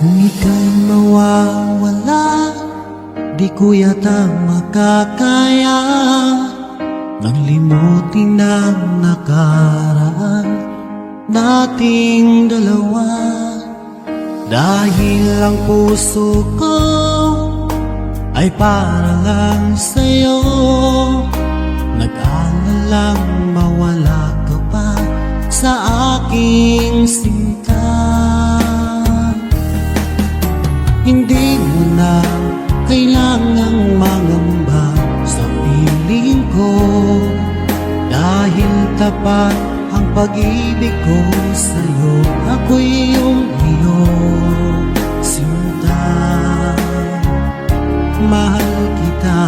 Kung ika'y mawawala, di ko yata makakaya nang limutin ang nakaraan nating dalawa. Dahil ang puso ko ay para lang sa'yo, nag-aalalang mawala ka pa sa aking sinta. Hindi mo na kailangang mangamba sa piling ko, dahil tapat ang pag-ibig ko sa'yo. Ako'y iyong iyong sinta, mahal kita.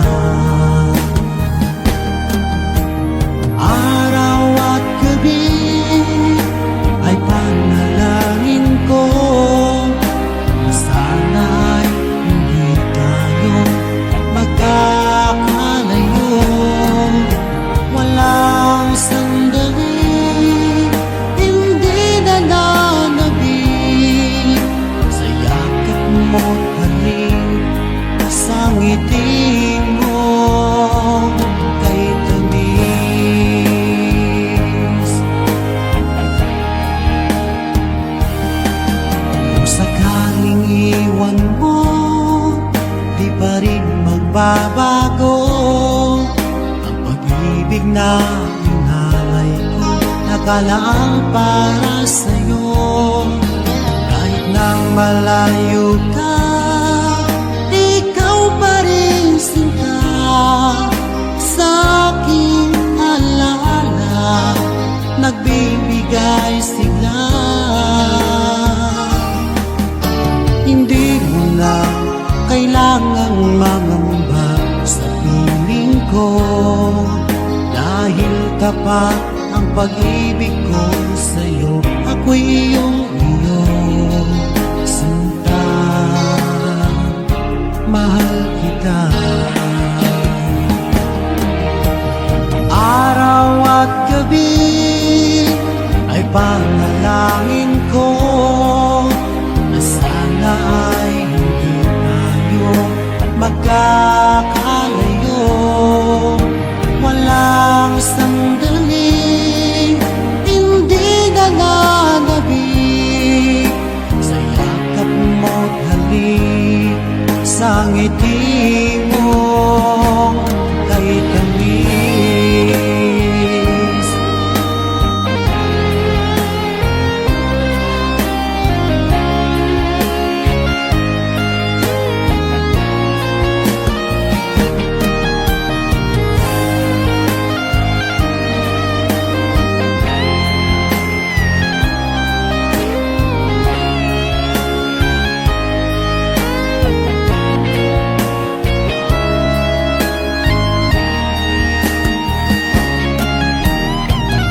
Araw at gabi ay panalangin ko na sana'y hindi tayo magkakalayo. Walang sandali hindi nananabik sa yakap mo't halik, sa ngiti mo kay tamis. Kung sakaling iwan mo, di pa rin magbabago ang pag-ibig na inalay ko, nakalaang para sa'yo. Kahit nang malayo ka, ikaw pa rin sinta sa aking alaala, nagbibigay sigla. Hindi mo na kailangang mangamba sa piling ko, dahil tapat ang pag-ibig ko sa'yo. Ako'y iyong sinta, mahal kita. Araw at gabi ay panalangin ko na sana ay hindi tayo magkakalayo. Walang sandali hindi nananabik sa yakap mo't halik, sa ngiti mo kay tamis.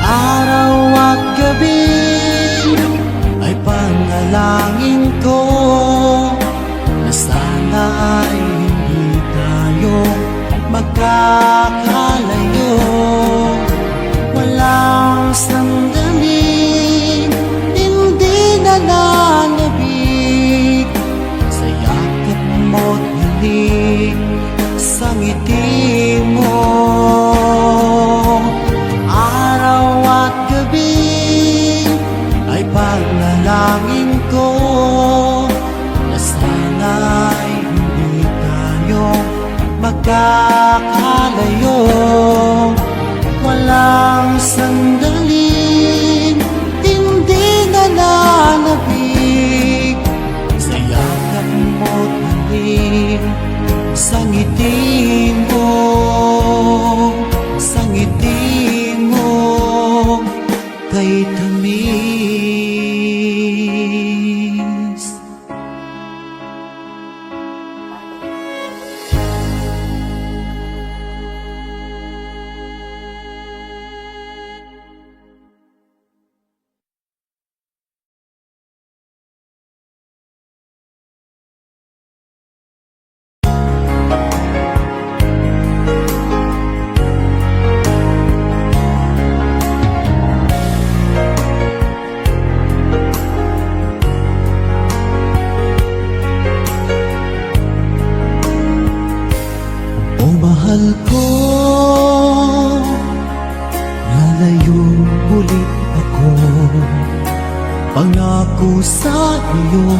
Araw at gabi ay panalangin ko na sana ay hindi tayo magkakalayo. Walang sandali hindi nananabik sa yakap mo't halik, sa ngiti mo. Araw at gabi ay panalangin ko na sana ay hindi tayo magkakalayo. Walang sandali Pangako sa iyo,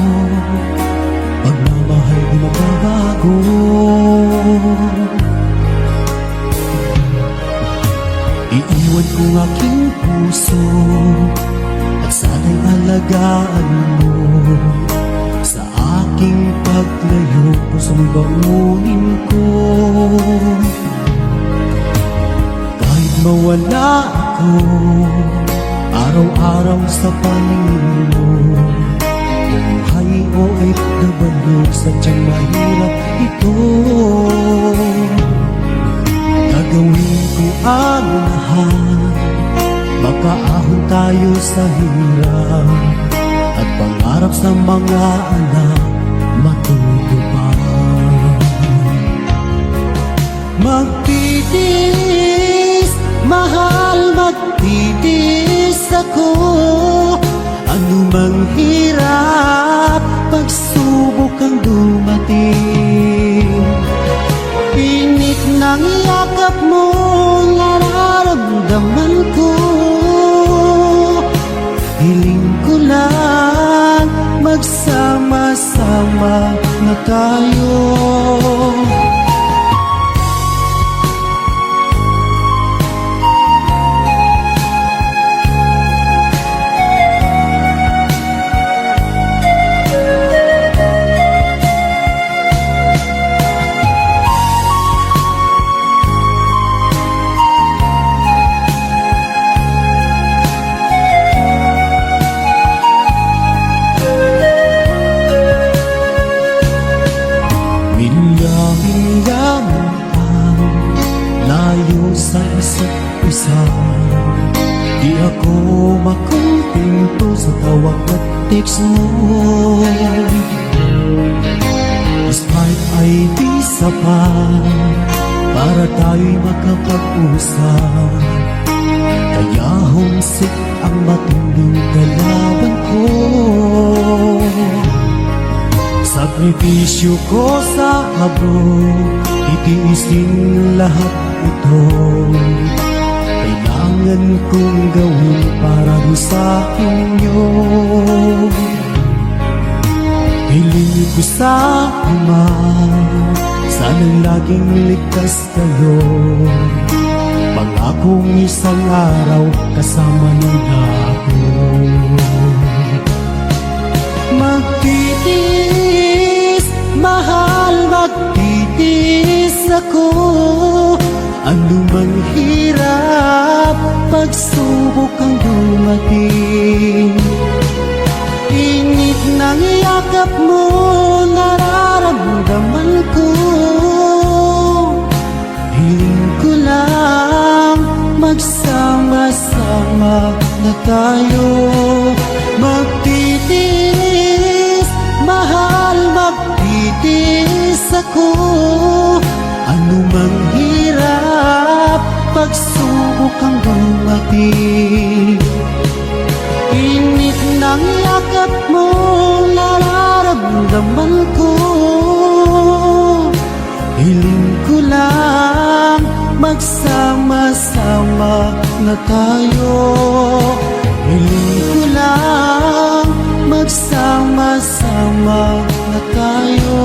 pagmamahal di magbabago. Iiwan ko ang aking puso at sana'y alagaan mo. Sa aking paglayo, pusong baunin ko. Kahit mawala ako araw-araw sa paningin mo, buhay o ay nabalog, sadyang mahirap ito. Gagawin ko ang lahat, makaahon tayo sa hirap, at pangarap sa mga anak matutupad. Magtitiis, mahal, magtitiis ako. Anumang hirap, pagsubok ang dumating. Init ng yakap mo, nararamdaman ko. Hiling ko lang, magsama-sama na tayo. Milya-milya mo ang layo sa isa't isa. Di ako makumpinto sa tawag at text mo. Despite ay di sapat para tayo'y makapag-usap. Kaya homesick ang matinding kalaban ko. Sakripisyo ko sa abroad, itiisin lahat ito. Kailangan kong gawin para sa inyo. Hiling ko sa Ama, sana'y laging ligtas kayo. Pangakong isang araw kasama niyo na ako. Magtitiis, mahal, magtitiis ako. Anumang hirap, pagsubok ang dumating. Init ng yakap mo, nararamdaman ko. Hiling ko lang, magsama-sama na tayo. Magtitiis, mahal, magtitiis ako. Anumang hirap, pagsubok ang dumating. Init ng yakap mo, nararamdaman ko. Hiling ko lang, magsama-sama na tayo. Hiling ko lang, magsama-sama na tayo.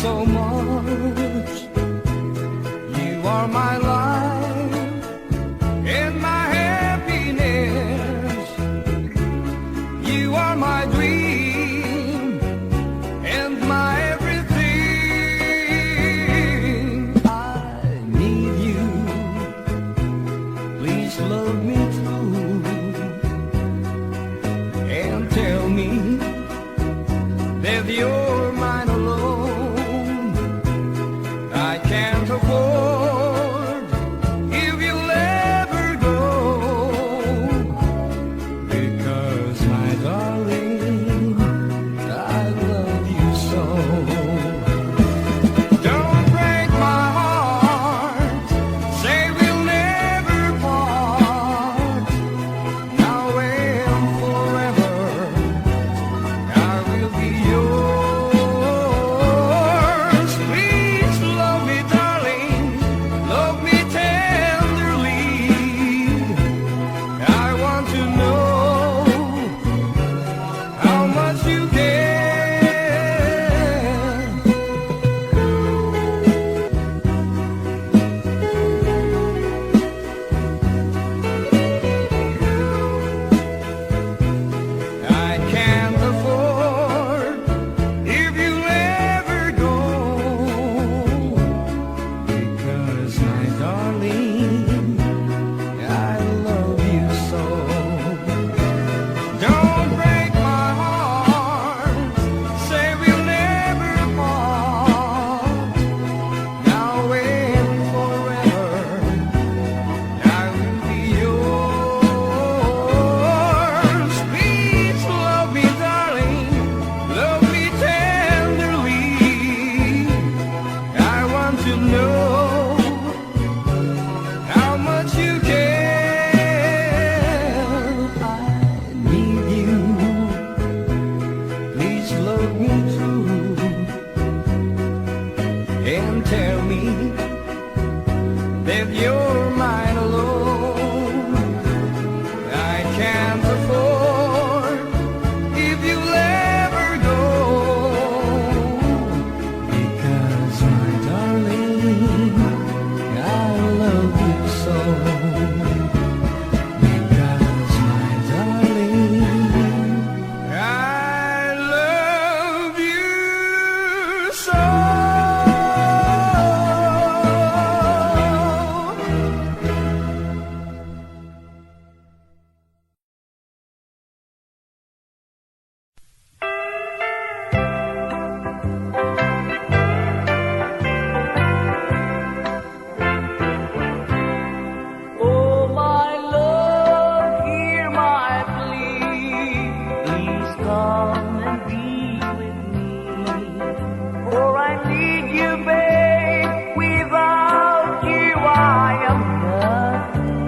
so much. You are my life and my happiness. You are my dream and my everything. I need you. Please love me true and tell me that you're mine alone. I can't afford if you'll ever go, because my darling, I love you so. Don't break my heart, say we'll never part. Now and forever I will be yours. Please love me, darling. Love me tenderly. I want to know how much you care. I can't afford if you ever go, because my darling, I love you so. Don't break my heart, say we'll never part. Now and forever I will be yours. Please love me, darling. Love me tenderly. I want to know how much you care. I need you. Please love me true and tell me that you're mine alone. I can't afford if you'll ever go, because my darling, I love you so. Because my darling, I love you so. Oh, my love, hear my plea. Please come and be with me. For I need you, babe. Without you, I am nothing.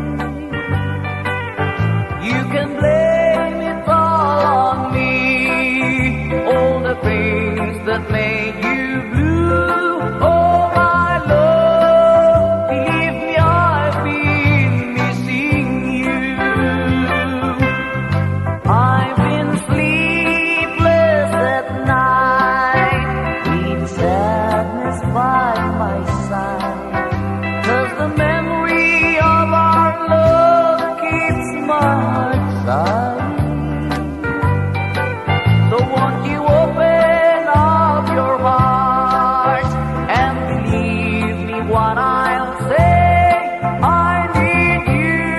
You can blame it all on me. All the things that made you blue. Oh, my love, believe me, I've been missing you. I've been sleepless at night, with sadness by my side. 'Cause the memory of our love keeps my heart sighing. So won't you open up your heart and believe me what I'll say? I need you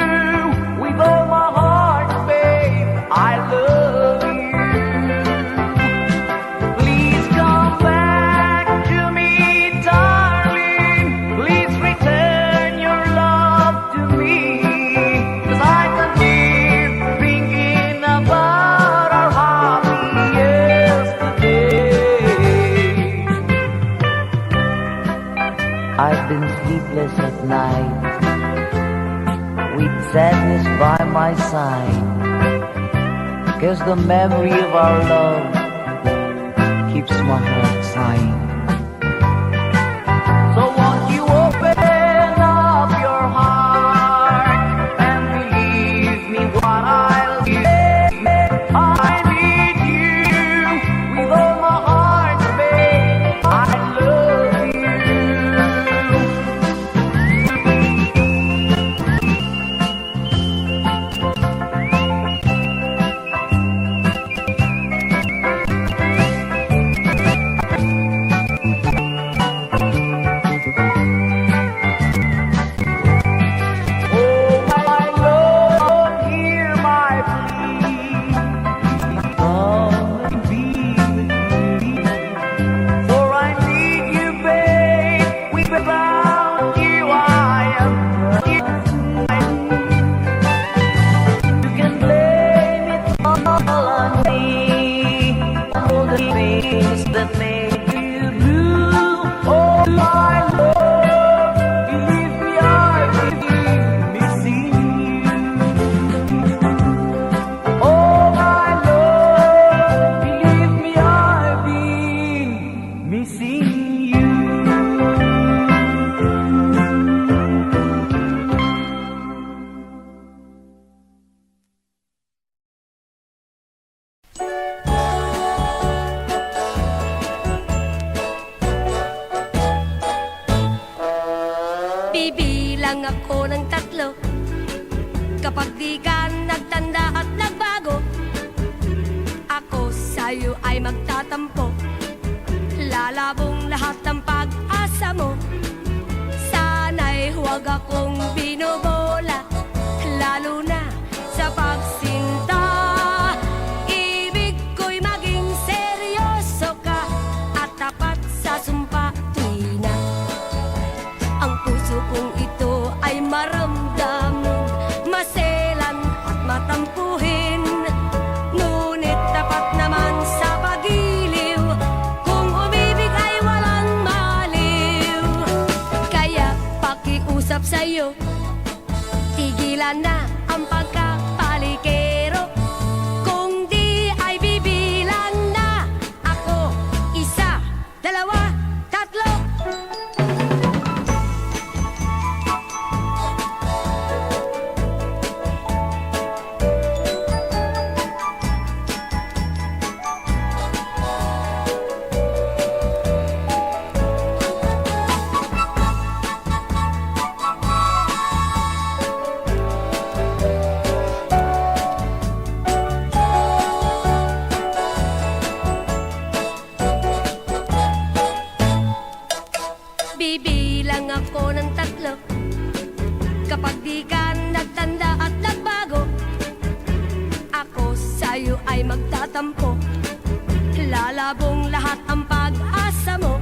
with all my heart, babe. I love you. Please come back to me, darling. Please return your love to me. 'Cause I can live thinking about our happy yesterdays. I've been sleepless at night, with sadness by my side. 'Cause the memory of our love keeps my heart sighing. So won't you open up your heart and believe me what I'll say? I need you with all my heart, babe. I love things that make you blue. Oh my love, believe me, I've been missing you. Oh my love, believe me, I've been missing you. Bibilang ako ng 3 kapag di ka nagtanda at nagbago. Ako sa'yo ay magtatampo, lalabong lahat ng pag-asa mo. Sana'y huwag akong binobola, lalo na sa pagsinta. Ibig ko'y maging seryoso ka at tapat sa sumpa tuwi na. Ang puso kong ito ay maramdaman, maselan at matampuhin. Ngunit tapat naman sa pag-iliw, kung umibig ay walang maliw. Kaya pakiusap sa'yo, tigilan na ang pagkapalikero. Kung di ay bibilan na ako, 1, 2, 3. Bibilang ako ng 3 kapag di ka nagtanda at nagbago. Ako sa'yo ay magtatampo, lalabong lahat ang pag-asa mo.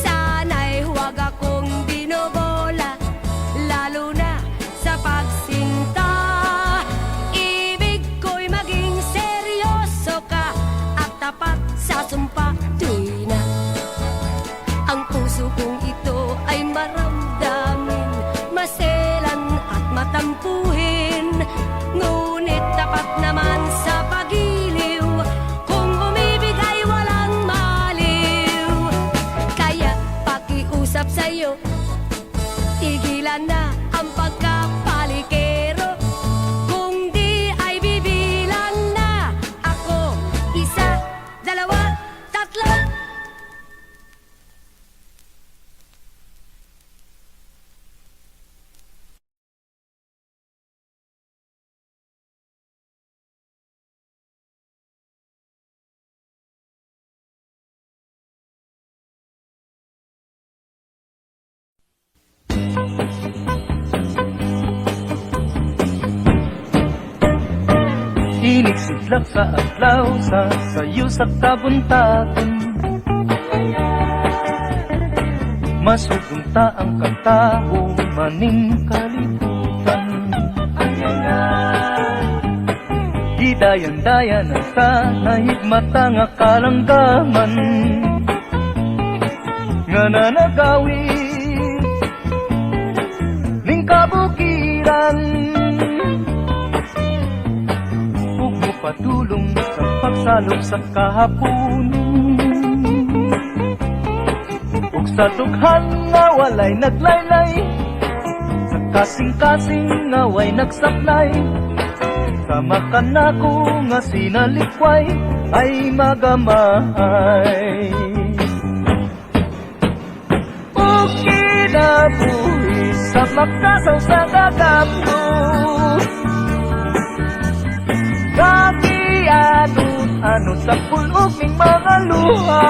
Sana'y huwag akong binobola, lalo na sa pagsinta. Ibig ko'y maging seryoso ka at tapat sa sumpa tuwi na. Ang puso kong ito ay maramdamin, maselan at matampuhin. Ngunit tapat naman sa pag-iliw, kung umibig ay walang maliw. Kaya pakiusap sa'yo, tigilan na ang pagkapalikero. Kung di ay bibilan na ako, 1, 2, 3. Inig sidlak sa adlaw sa sayo sa kabuntagan. Masugunta ang katao maning kalibutan. Gidayan-dayan ang tanahigmata nga kalanggaman nga nanagawi ning kabukiran. Ug mopadulong sa pagsalop sa kahaponon, ug sa dughan nga walay naglaylay, sa kasing-kasing nga way nagsaklay. Sama ka nako nga sinalikway ay magamay. Ug kinabuhi sa makasaw sa gagampo, kakianot-anot sa pulog ning mga luha.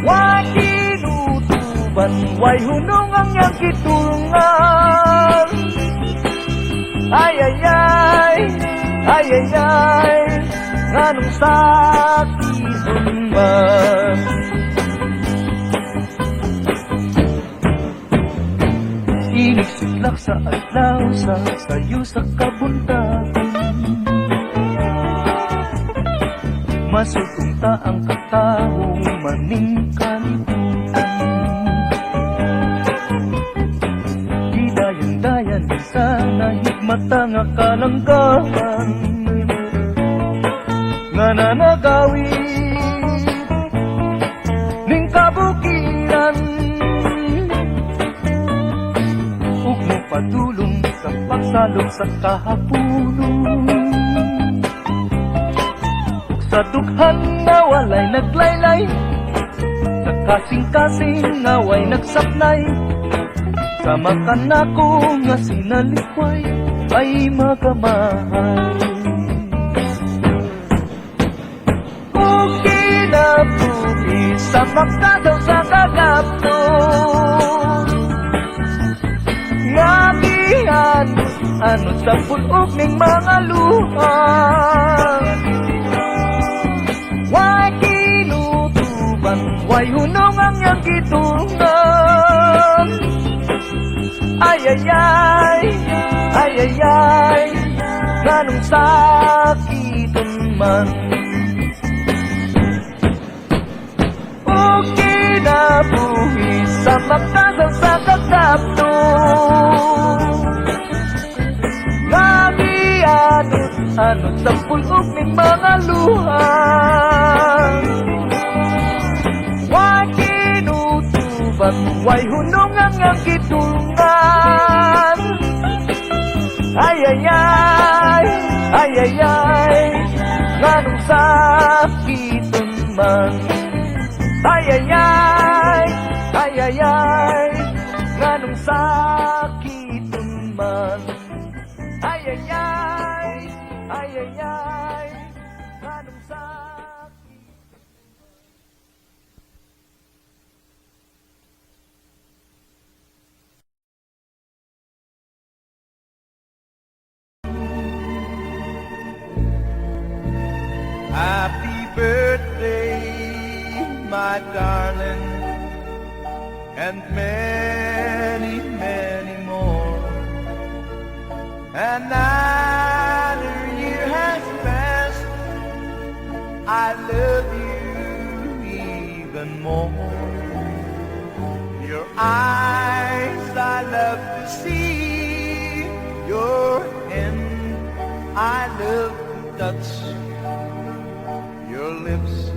Way kinutuban, way hunong ang iyang kitulungan. Ay ay ay, ay ay ay, nganong sakit man. Inig siklak sa adlaw sa sayo sa kabuntagan. Masutunta ang katao maning kalibutan. Gidayan-dayan sa nahigmata nga kalanggahan nga nanagawid ning kabukiran. Ug mo padulong sa pagsalog sa kahapunon, sa dughan na walay naglaylay, sa kasing-kasing nga way nagsapnay, sa makanako nga sinalikway ay magamahal. Ug kinabuhi sa magkadaw sa kagapton, nga gihanos ano sa pulog ning mga luha. Why kinutuban, why hunong ang iyang gitungan? Ay ay ay, ay ay ay, ganong sakiton man. O kinabuhi sa magkasal sa kagapton, ngagianot ano sa pulog ng mga luha. Why kinutuban, why hunong ang iyang gitungan? Ay ay ay, ay ay ay, nganong sakiton man. Ay ay ay, ay ay ay, nganong sakiton man. Ay ay ay, ay ay ay, nganong sakiton. Happy birthday, my darling, and many, many more. Another year has passed, I love you even more. Your eyes I love to see, your hand I love to touch, your lips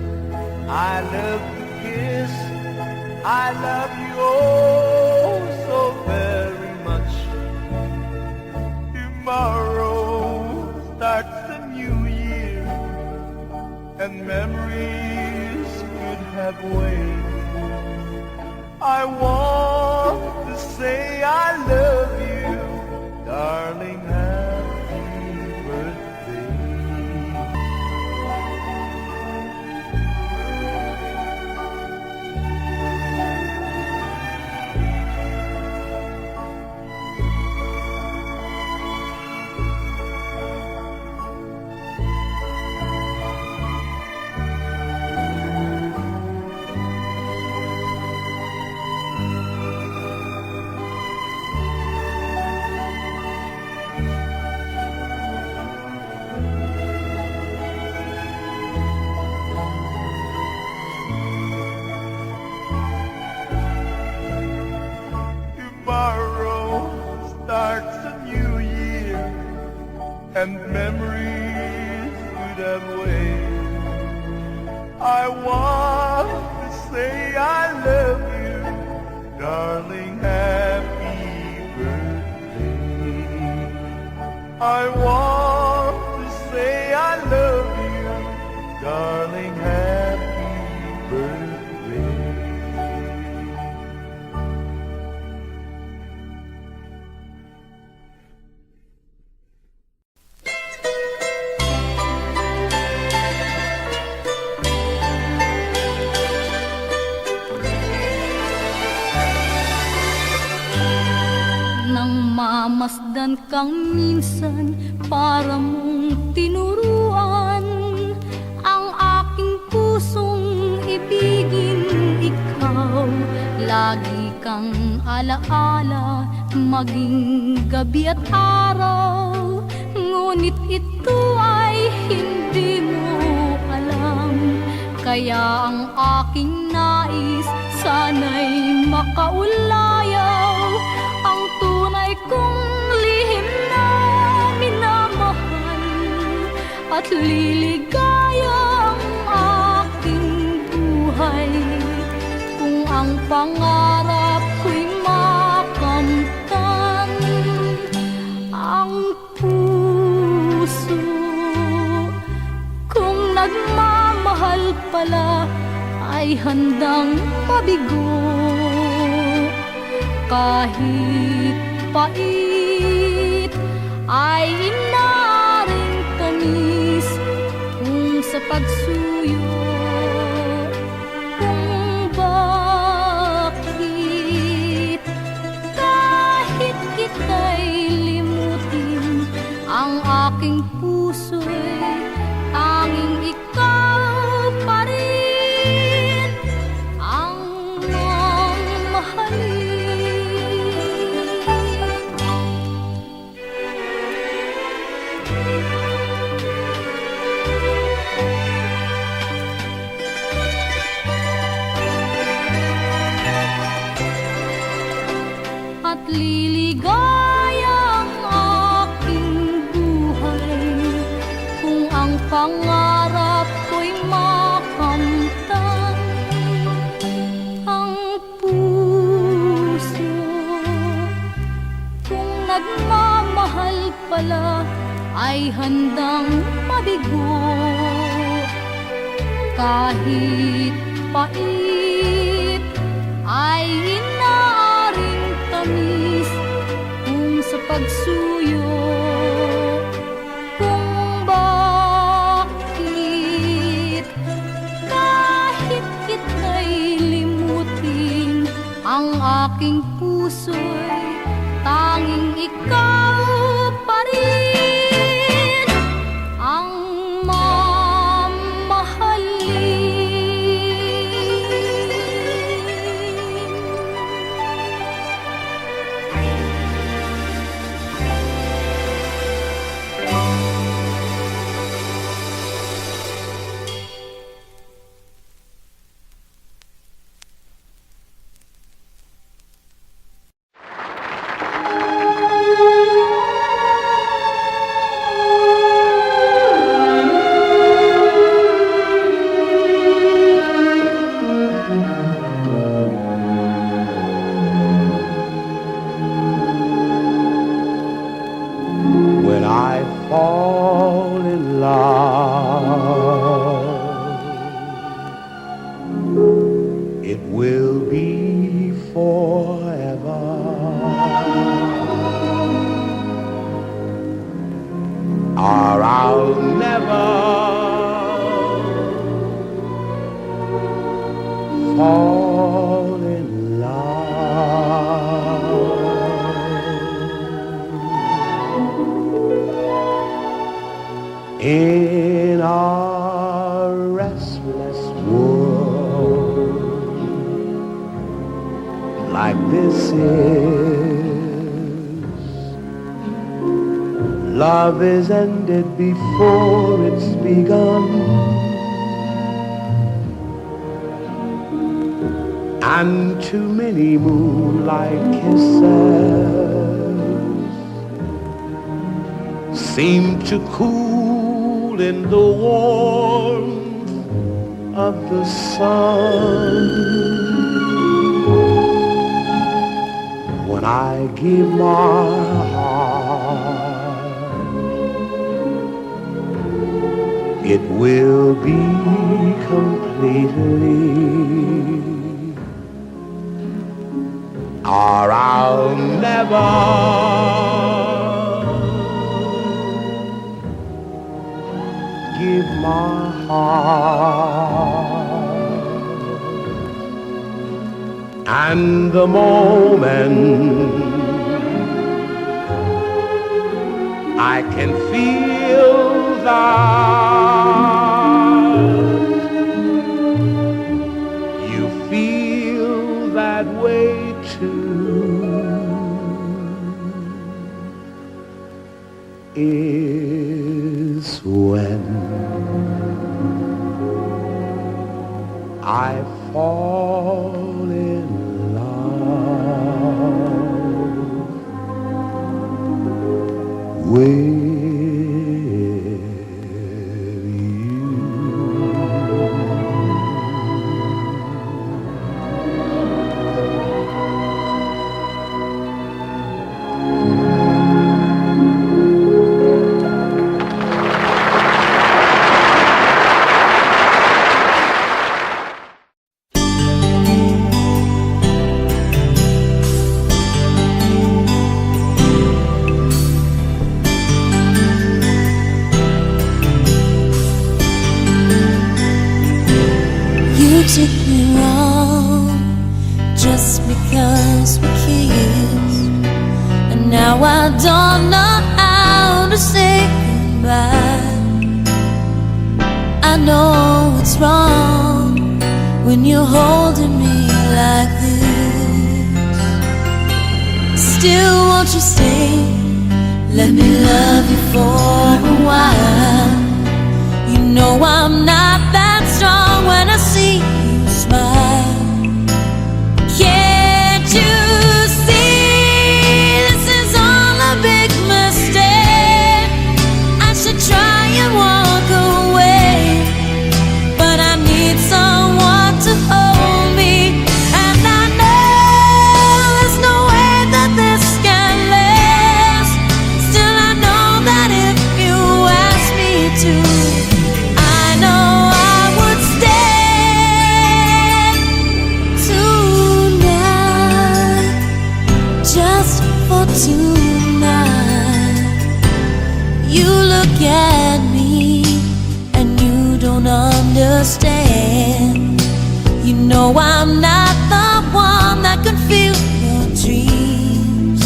I love to kiss. I love you oh so very much. Tomorrow starts the new year, and memories could have waited. I want to say I love you, darling, happy birthday. Tomorrow starts a new year, and memories would have waited. I want to say I love you, darling, happy birthday. I want to say I love you, darling, happy birthday. Nang mamasdan kang minsan para mong tinuruan ang aking pusong ibigin ikaw. Lagi kang alaala maging gabi at araw, ngunit ito ay hindi mo alam. Kaya ang aking nais, sana'y makaulayaw ang tunay kong lihim na minamahal at liligaya ang aking buhay kung ang pangarap ko'y makamtan. Ang puso kung nagmamahal pala ay handang mabigo kahit pait ay inaring tamis kung sa pagsuyo. Kung bakit kahit kita'y limutin, ang aking puso'y tanging ikaw pa rin ang mamahalin. At liligaya ang aking buhay kung ang pangarap ko'y makamtan. Ang puso kung nagmamahal pala ay handang mabigo kahit pait ay inaaring tamis kung sa pagsuyo. Kung bakit kahit kita'y limutin, ang aking puso'y tanging ikaw pa rin ang When I fall in love, it will be forever. Or I'll never fall in love. In our restless world, like this is, love is ended before it's begun, and too many moonlight kisses seem to cool in the warmth of the sun. When I give my heart, it will be completely, or I'll never give my heart. And the moment I can feel that you feel that way too is when I fall in love with You took me wrong just because we kissed, and now I don't know how to say goodbye. I know it's wrong when you're holding me like this. Still, won't you stay? Let me love you for a while. You know I'm not that strong when I see you smile. Can't you see this is all a big mistake? I should try and walk away, but I need someone to hold me, and I know there's no way that this can last. Still, I know that if you ask me to, I know I would stay tonight, just for tonight. You look at me and you don't understand. You know I'm not the one that can feel your dreams.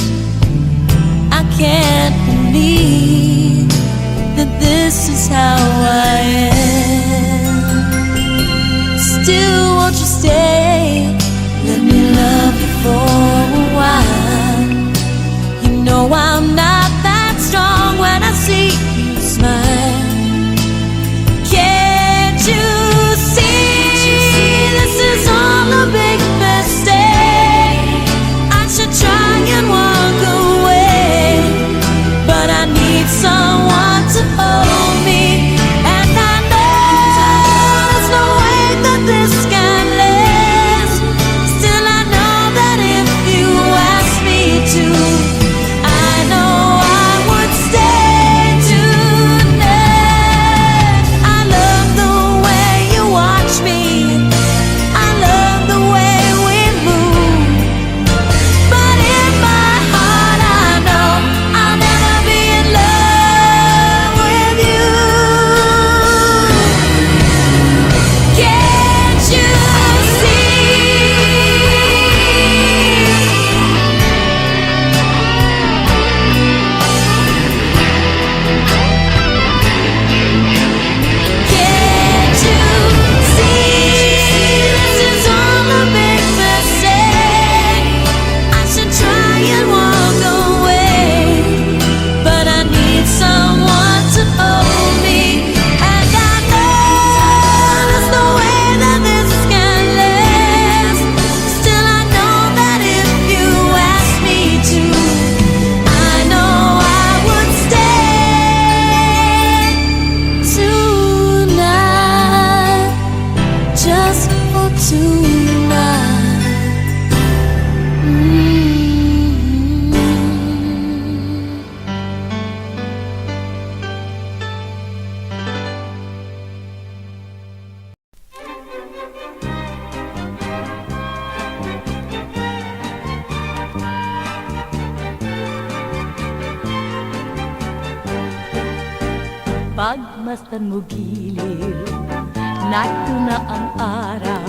I can't believe that this is how I am. Still, won't you stay? Let me love you for a while. You know I'm not that strong when I see you smile. Can't you see this is all a big mistake? I should try and walk away, but I need someone to hold me, and I know there's no way that this can last. Still, I know that if you ask me to, I know I would stay tonight. I love the way you watch me, I love the way we move, but in my heart I know I'll never be in love with you. Can't you see? Can't you see? This is all a big mistake. I should try and walk away, but I need someone to hold me, and I know there's no way that this can last. Still, I know that if you ask me to, I know I would stay tonight, just for tonight. Pagmasdan mo giliw, narito na ang araw.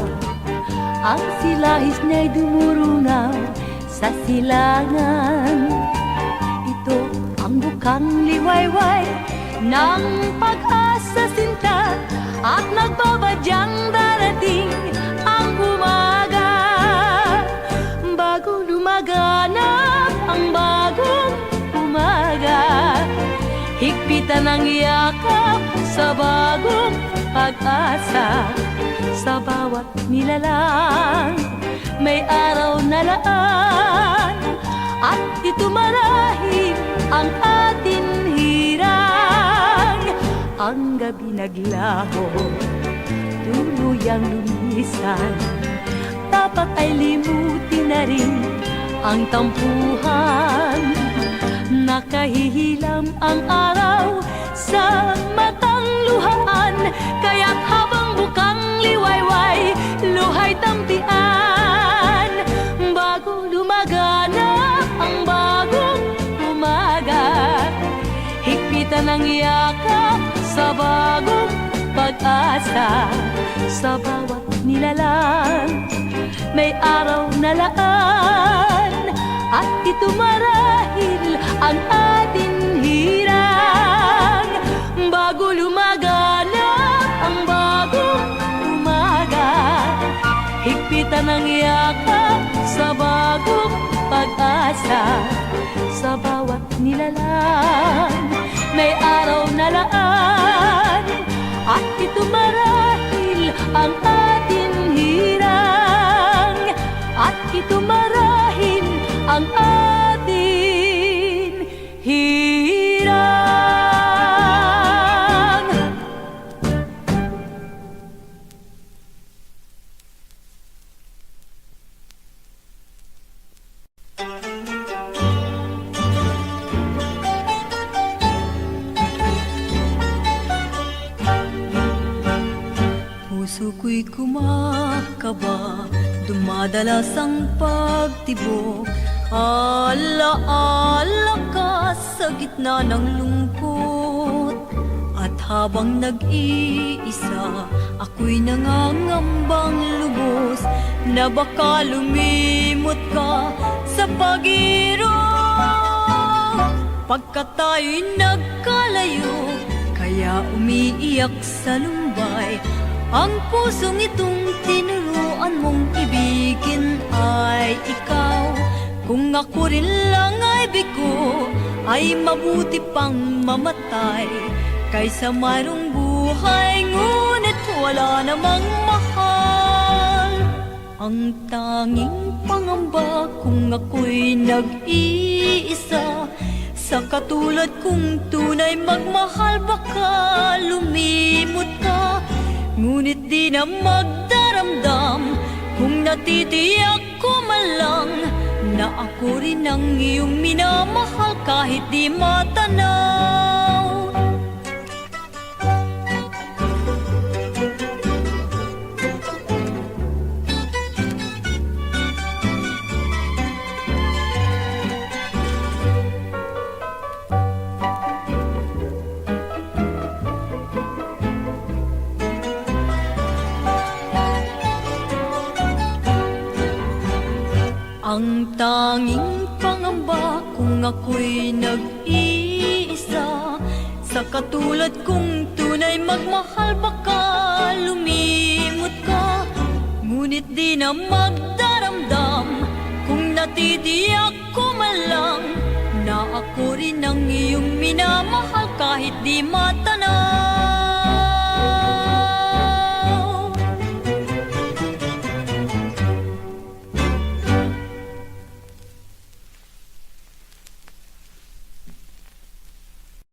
Ang silahis niya'y dumurungaw sa silangan. Ito ang bukang liwayway ng pag-asa sinta, at nagbabadyang darating ang umaga. Bago lumaganap ang bagong umaga, higpitan ang yakap sa bagong pag-asa sa bawat nilalang. May araw na laan at ito marahil ang atin hirang. Ang gabi naglaho, tuluyang lumisan, dapat ay limutin na rin ang tampuhan. Nakahihilam ang araw sa matang luhaan, kaya't habang bukang liwayway, luhay tampian. Bago lumaganap ang bagong umaga, higpitan ang yakap sa bagong pag-asa. Sa bawat nilalang, may araw na laan at ito marahil ang ating hirang. Bago lumaganap ang bagong umaga, higpitan ang yakap sa bagong pag-asa. Sa bawat nilalang, may araw na laan at ito marahil ang ating hirang. At ito marahil ang ating hirang. Puso ko'y kumakaba, dumadalas ang pagtibok. Ala-ala ka sa gitna ng lungkot. At habang nag-iisa, ako'y nangangambang lubos na baka lumimot ka sa pag-irog. Pagkat tayo'y nagkalayo, kaya umiiyak sa lumbay. Ang pusong itong tinuruan mong ibigin ay ikaw. Kung ako rin lang ay bigo, ay mabuti pang mamatay kaysa mayroong buhay ngunit wala namang mahal. Ang tanging pangamba kung ako'y nag-iisa, sa katulad kong tunay magmahal baka lumimot ka. Ngunit di na magdaramdam kung natitiyak ko malang na ako rin ang iyong minamahal kahit di matanaw. Ang tanging pangamba kung ako'y nag-iisa, sa katulad kong tunay magmahal baka lumimot ka. Ngunit di na magdaramdam kung natitiyak ko malang na ako rin ang iyong minamahal kahit di matanaw.